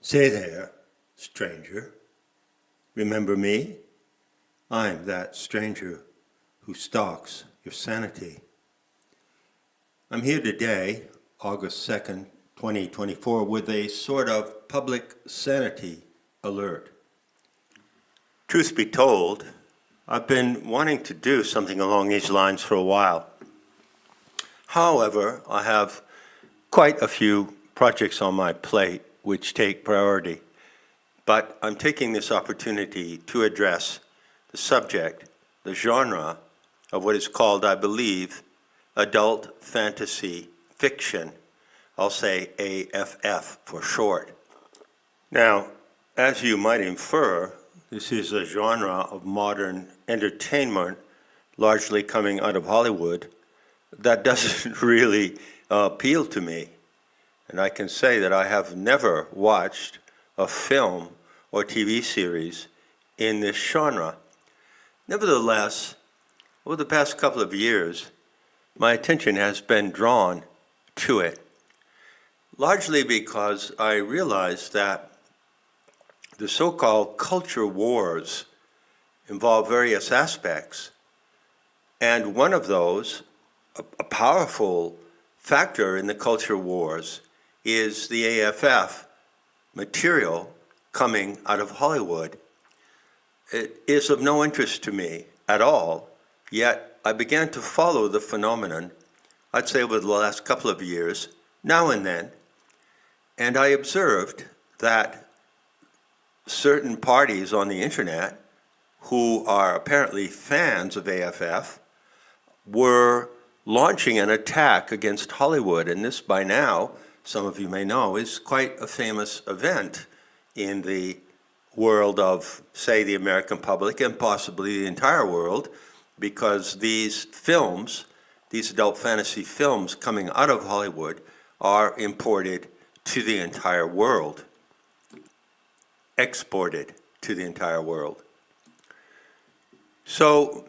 Say there, stranger. Remember me? I'm that stranger who stalks your sanity. I'm here today, August 2nd, 2024, with a sort of public sanity alert. Truth be told, I've been wanting to do something along these lines for a while. However, I have quite a few projects on my plate which take priority. But I'm taking this opportunity to address the subject, the genre of what is called, I believe, adult fantasy fiction. I'll say AFF for short. Now, as you might infer, this is a genre of modern entertainment, largely coming out of Hollywood, that doesn't really appeal to me. And I can say that I have never watched a film or TV series in this genre. Nevertheless, over the past couple of years, my attention has been drawn to it, largely because I realized that the so-called culture wars involve various aspects, and one of those, a powerful factor in the culture wars, is the AFF material coming out of Hollywood. It is of no interest to me at all, yet I began to follow the phenomenon, I'd say over the last couple of years, now and then, and I observed that certain parties on the internet who are apparently fans of AFF were launching an attack against Hollywood, and this by now, some of you may know, is quite a famous event in the world of, say, the American public and possibly the entire world, because these films, these adult fantasy films coming out of Hollywood, are imported to the entire world, exported to the entire world. So,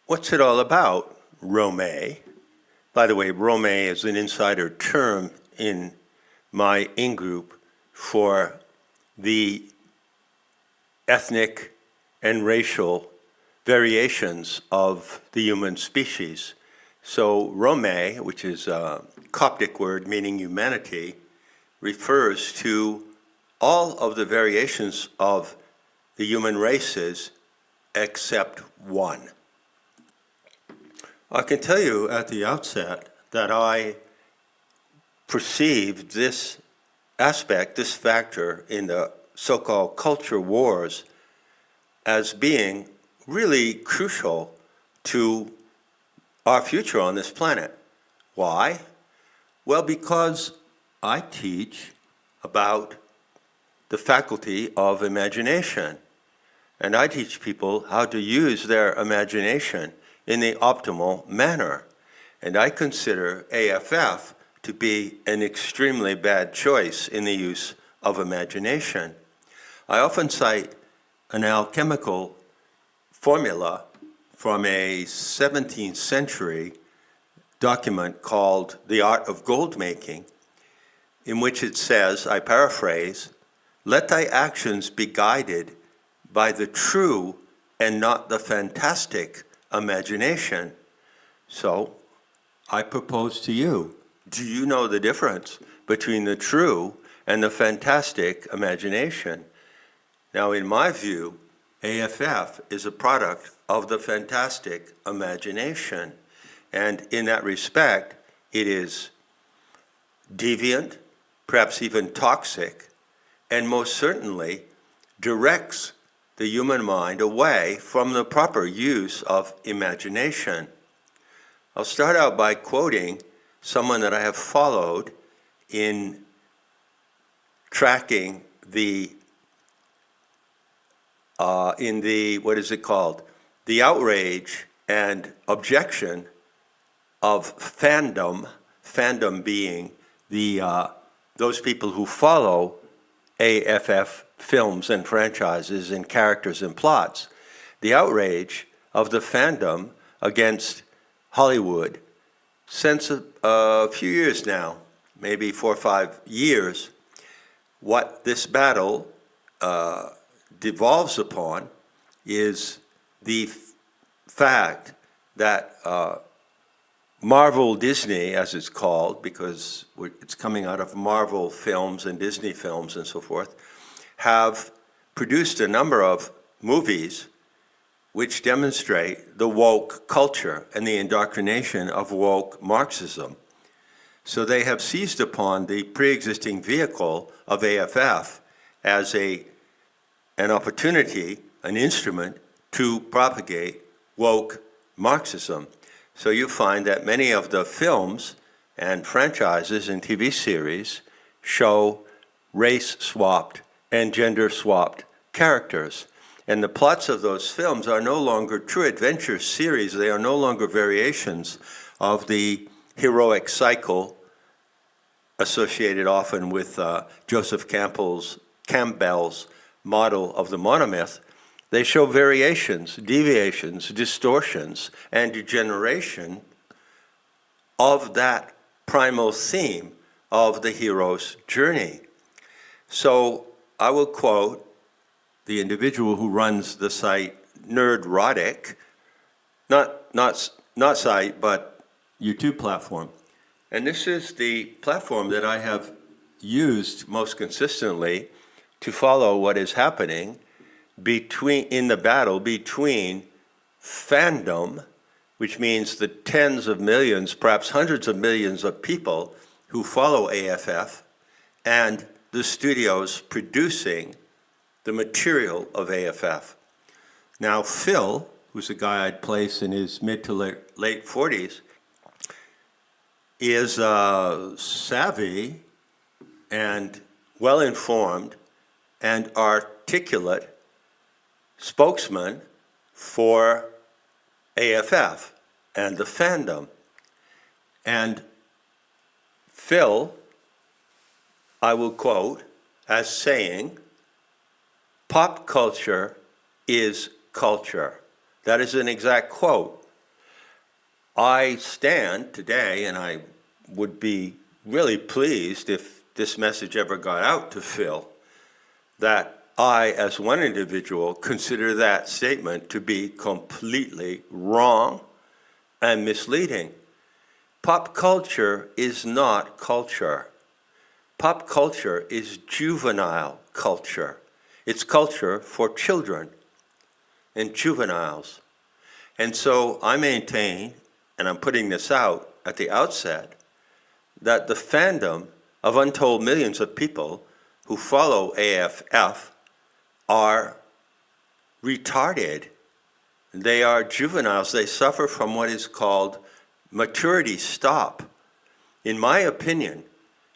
what's it all about, Rome? By the way, Rome is an insider term in my in-group for the ethnic and racial variations of the human species. So Rome, which is a Coptic word meaning humanity, refers to all of the variations of the human races except one. I can tell you at the outset that I perceived this aspect, this factor in the so-called culture wars as being really crucial to our future on this planet. Why? Well, because I teach about the faculty of imagination, and I teach people how to use their imagination in the optimal manner. And I consider AFF to be an extremely bad choice in the use of imagination. I often cite an alchemical formula from a 17th century document called The Art of Gold Making, in which it says, I paraphrase, "Let thy actions be guided by the true and not the fantastic imagination." So, I propose to you, do you know the difference between the true and the fantastic imagination? Now, in my view, AFF is a product of the fantastic imagination. And in that respect, it is deviant, perhaps even toxic, and most certainly directs the human mind away from the proper use of imagination. I'll start out by quoting someone that I have followed in tracking the the outrage and objection of fandom being those people who follow AFF films and franchises and characters and plots. The outrage of the fandom against Hollywood since a few years now, maybe 4 or 5 years, What this battle devolves upon is the fact that Marvel Disney, as it's called, because it's coming out of Marvel films and Disney films and so forth, have produced a number of movies which demonstrate the woke culture and the indoctrination of woke Marxism. So they have seized upon the pre-existing vehicle of AFF as an opportunity, an instrument to propagate woke Marxism. So you find that many of the films and franchises and TV series show race-swapped and gender-swapped characters. And the plots of those films are no longer true adventure series. They are no longer variations of the heroic cycle associated often with Joseph Campbell's model of the monomyth. They show variations, deviations, distortions, and degeneration of that primal theme of the hero's journey. So I will quote the individual who runs the site Nerdrotic, not site, but YouTube platform. And this is the platform that I have used most consistently to follow what is happening in the battle between fandom, which means the tens of millions, perhaps hundreds of millions of people who follow AFF, and the studios producing the material of AFF. Now, Phil, who's a guy I'd place in his mid to late 40s, is savvy and well-informed and articulate spokesman for AFF and the fandom. And Phil, I will quote as saying, "Pop culture is culture." That is an exact quote. I stand today, and I would be really pleased if this message ever got out to Phil, that I, as one individual, consider that statement to be completely wrong and misleading. Pop culture is not culture. Pop culture is juvenile culture. It's culture for children and juveniles. And so I maintain, and I'm putting this out at the outset, that the fandom of untold millions of people who follow AFF are retarded. They are juveniles. They suffer from what is called maturity stop. In my opinion,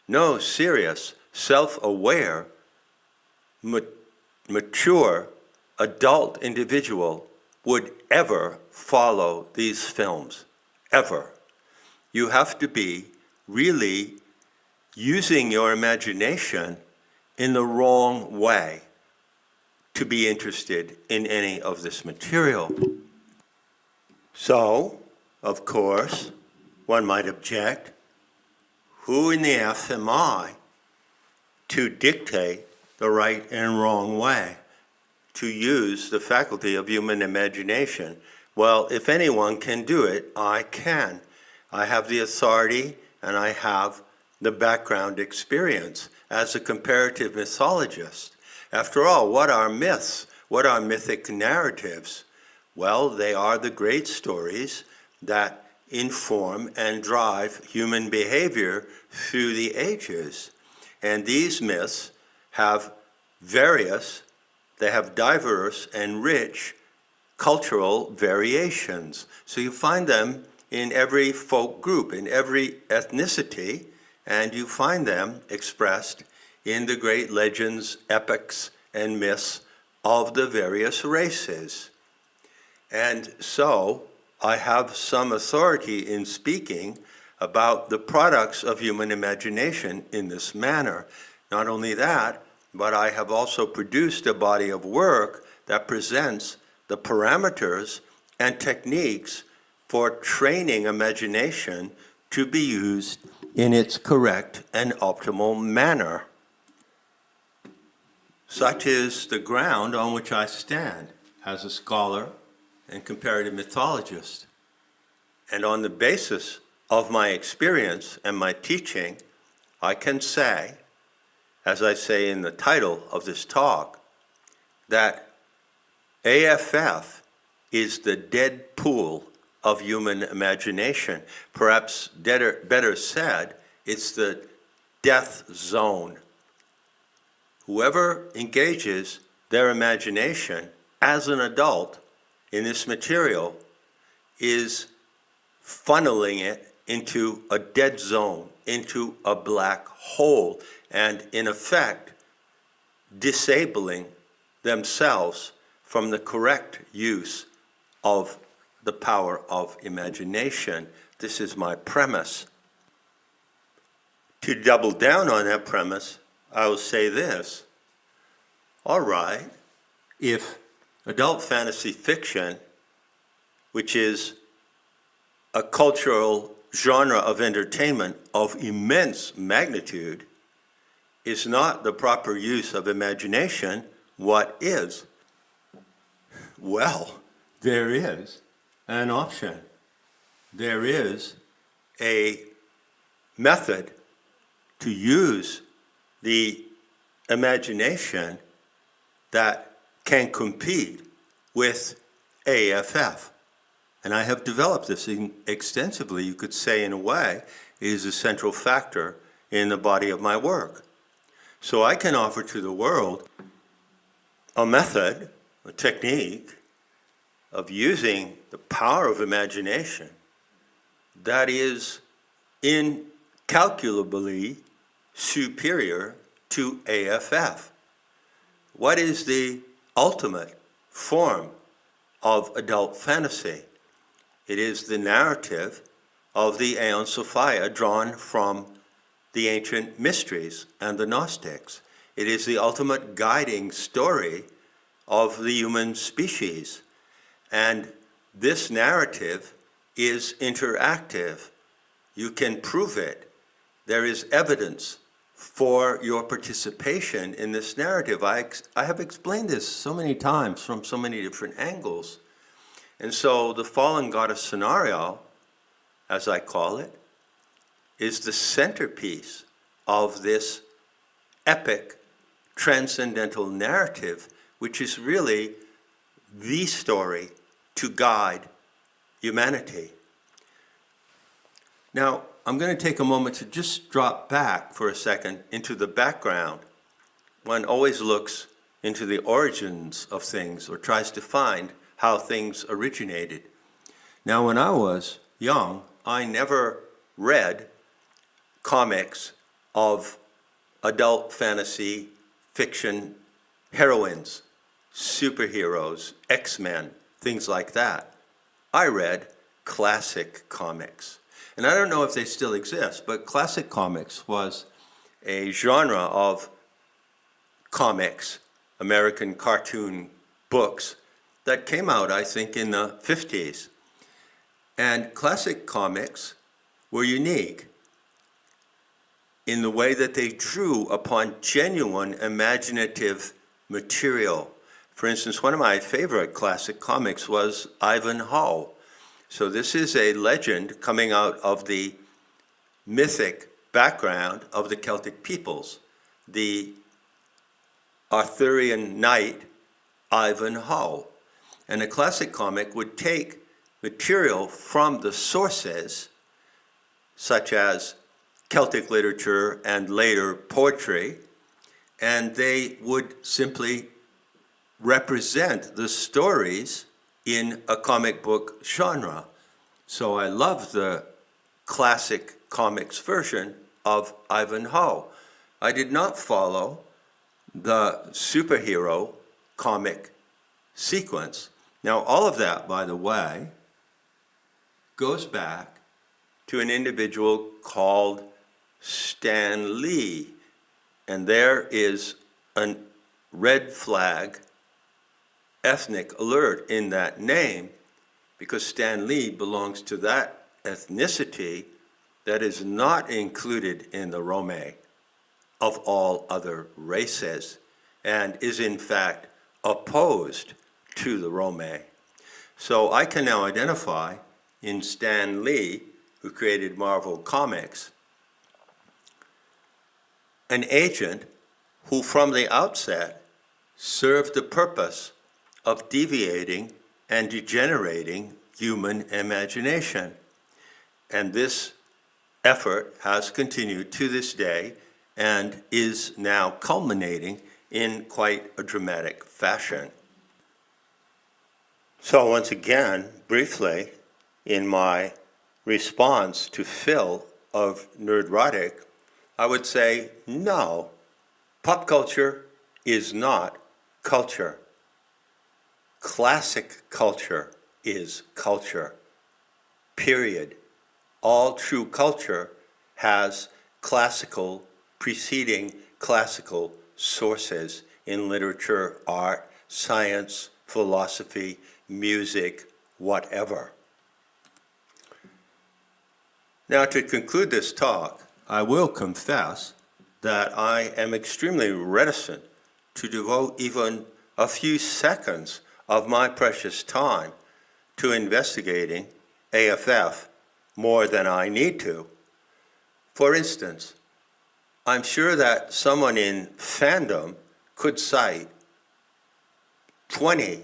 no serious, self-aware, mature, adult individual would ever follow these films, ever. You have to be really using your imagination in the wrong way to be interested in any of this material. So, of course, one might object, who in the F am I to dictate the right and wrong way, to use the faculty of human imagination? Well, if anyone can do it, I can. I have the authority and I have the background experience as a comparative mythologist. After all, what are myths? What are mythic narratives? Well, they are the great stories that inform and drive human behavior through the ages. And these myths have diverse and rich cultural variations. So you find them in every folk group, in every ethnicity, and you find them expressed in the great legends, epics, and myths of the various races. And so I have some authority in speaking about the products of human imagination in this manner. Not only that, but I have also produced a body of work that presents the parameters and techniques for training imagination to be used in its correct and optimal manner. Such is the ground on which I stand as a scholar and comparative mythologist. And on the basis of my experience and my teaching, I can say, as I say in the title of this talk, that AFF is the Deadpool of human imagination. Perhaps better said, it's the death zone. Whoever engages their imagination as an adult in this material is funneling it into a dead zone, into a black hole, and in effect, disabling themselves from the correct use of the power of imagination. This is my premise. To double down on that premise, I will say this. All right, if adult fantasy fiction, which is a cultural genre of entertainment of immense magnitude, is not the proper use of imagination, what is? Well, there is an option. There is a method to use the imagination that can compete with AFF. And I have developed this extensively, you could say in a way, it is a central factor in the body of my work. So I can offer to the world a method, a technique of using the power of imagination that is incalculably superior to AFF. What is the ultimate form of adult fantasy? It is the narrative of the Aeon Sophia drawn from the ancient mysteries and the Gnostics. It is the ultimate guiding story of the human species. And this narrative is interactive. You can prove it. There is evidence for your participation in this narrative. I have explained this so many times from so many different angles. And so the fallen goddess scenario, as I call it, is the centerpiece of this epic transcendental narrative, which is really the story to guide humanity. Now, I'm going to take a moment to just drop back for a second into the background. One always looks into the origins of things or tries to find how things originated. Now, when I was young, I never read comics of adult fantasy fiction heroines, superheroes, X-Men, things like that. I read classic comics. And I don't know if they still exist, but classic comics was a genre of comics, American cartoon books, that came out, I think, in the 50s. And classic comics were unique in the way that they drew upon genuine imaginative material. For instance, one of my favorite classic comics was Ivanhoe. So this is a legend coming out of the mythic background of the Celtic peoples, the Arthurian knight Ivanhoe. And a classic comic would take material from the sources, such as Celtic literature and later poetry, and they would simply represent the stories in a comic book genre. So I love the classic comics version of Ivanhoe. I did not follow the superhero comic sequence. Now, all of that, by the way, goes back to an individual called Stan Lee. And there is a red flag ethnic alert in that name, because Stan Lee belongs to that ethnicity that is not included in the Rome of all other races. and is in fact opposed to the Rome. So I can now identify in Stan Lee, who created Marvel Comics, an agent who from the outset served the purpose of deviating and degenerating human imagination. And this effort has continued to this day and is now culminating in quite a dramatic fashion. So once again, briefly, in my response to Phil of Nerdrotic, I would say no, pop culture is not culture. Classic culture is culture, period. All true culture has classical, preceding classical sources in literature, art, science, philosophy, music, whatever. Now, to conclude this talk, I will confess that I am extremely reticent to devote even a few seconds of my precious time to investigating AFF more than I need to. For instance, I'm sure that someone in fandom could cite 20,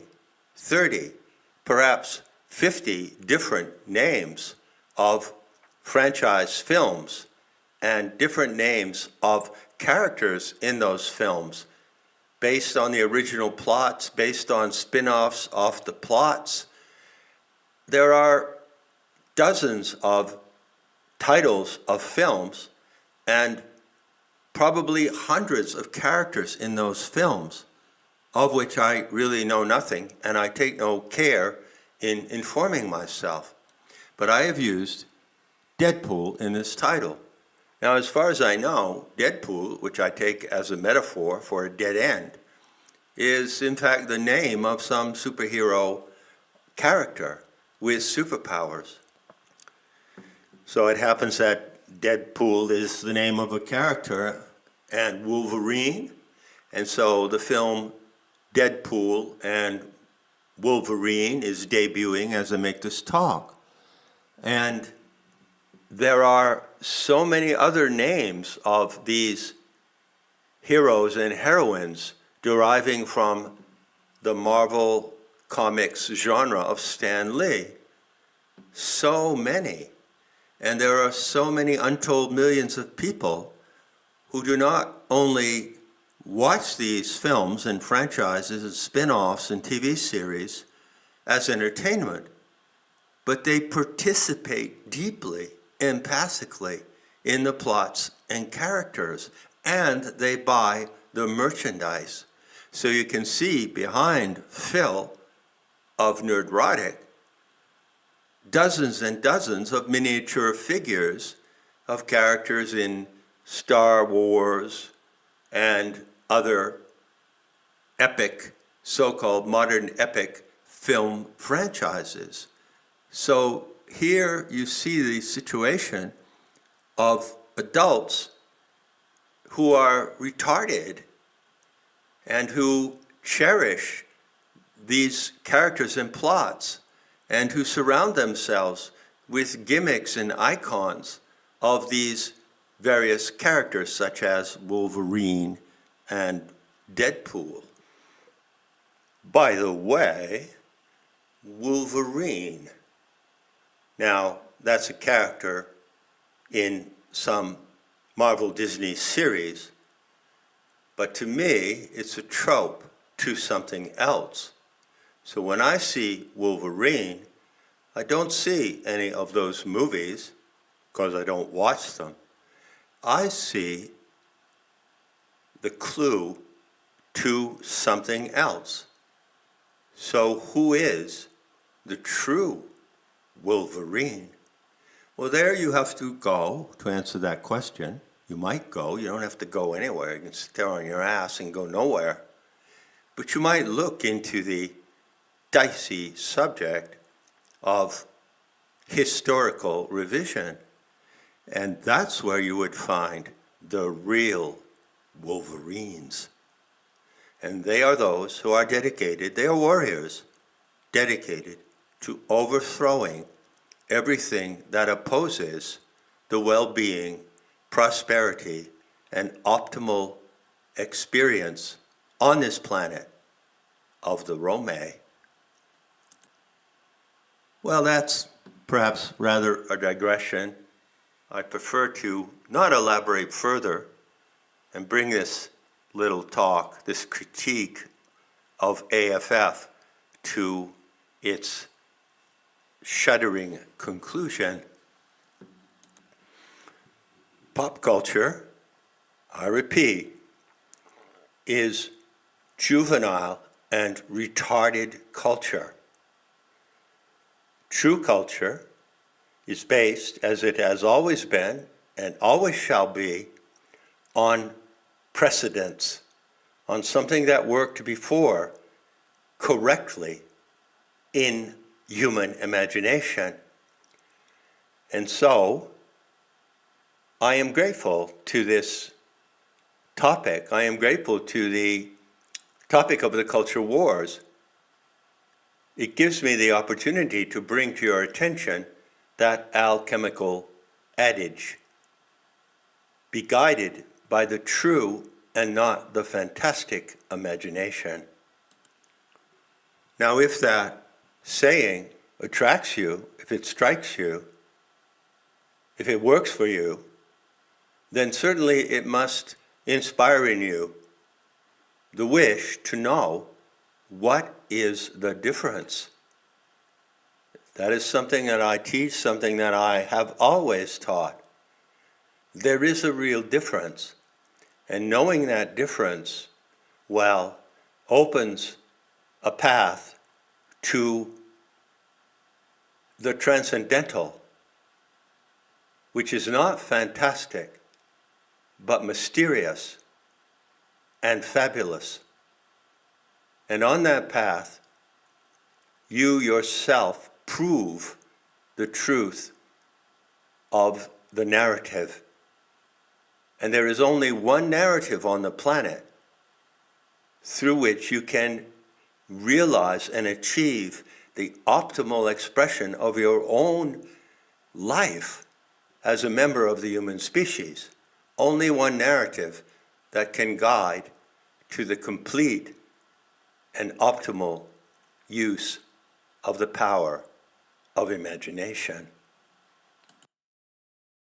30, perhaps 50 different names of franchise films and different names of characters in those films based on the original plots, based on spin-offs off the plots. There are dozens of titles of films and probably hundreds of characters in those films, of which I really know nothing, and I take no care in informing myself. But I have used Deadpool in this title. Now, as far as I know, Deadpool, which I take as a metaphor for a dead end, is in fact the name of some superhero character with superpowers. So it happens that Deadpool is the name of a character and Wolverine, and so the film Deadpool and Wolverine is debuting as I make this talk. And there are so many other names of these heroes and heroines deriving from the Marvel Comics genre of Stan Lee. So many. And there are so many untold millions of people who do not only watch these films and franchises and spin-offs and TV series as entertainment, but they participate deeply, empathically in the plots and characters, and they buy the merchandise. So you can see behind Phil of Nerdrotic dozens and dozens of miniature figures of characters in Star Wars and other epic, so-called modern epic film franchises. So here you see the situation of adults who are retarded and who cherish these characters and plots and who surround themselves with gimmicks and icons of these various characters such as Wolverine and Deadpool. By the way, Wolverine. Now, that's a character in some Marvel Disney series, but to me, it's a trope to something else. So when I see Wolverine, I don't see any of those movies because I don't watch them. I see the clue to something else. So who is the true Wolverine? Well, there you have to go to answer that question. You might go. You don't have to go anywhere. You can sit there on your ass and go nowhere. But you might look into the dicey subject of historical revision. And that's where you would find the real Wolverines. And they are those who are dedicated, they are warriors, dedicated to overthrowing everything that opposes the well-being, prosperity, and optimal experience on this planet of the Rome. Well, that's perhaps rather a digression. I prefer to not elaborate further and bring this little talk, this critique of AFF to its shuddering conclusion. Pop culture, I repeat, is juvenile and retarded culture. True culture is based, as it has always been and always shall be, on precedents, on something that worked before correctly in human imagination. And so, I am grateful to this topic. I am grateful to the topic of the culture wars. It gives me the opportunity to bring to your attention that alchemical adage: be guided by the true and not the fantastic imagination. Now, if that saying attracts you, if it strikes you, if it works for you, then certainly it must inspire in you the wish to know what is the difference. That is something that I teach, something that I have always taught. There is a real difference, and knowing that difference, well, opens a path to the transcendental, which is not fantastic, but mysterious and fabulous. And on that path, you yourself prove the truth of the narrative. And there is only one narrative on the planet through which you can realize and achieve the optimal expression of your own life as a member of the human species. Only one narrative that can guide to the complete and optimal use of the power of imagination.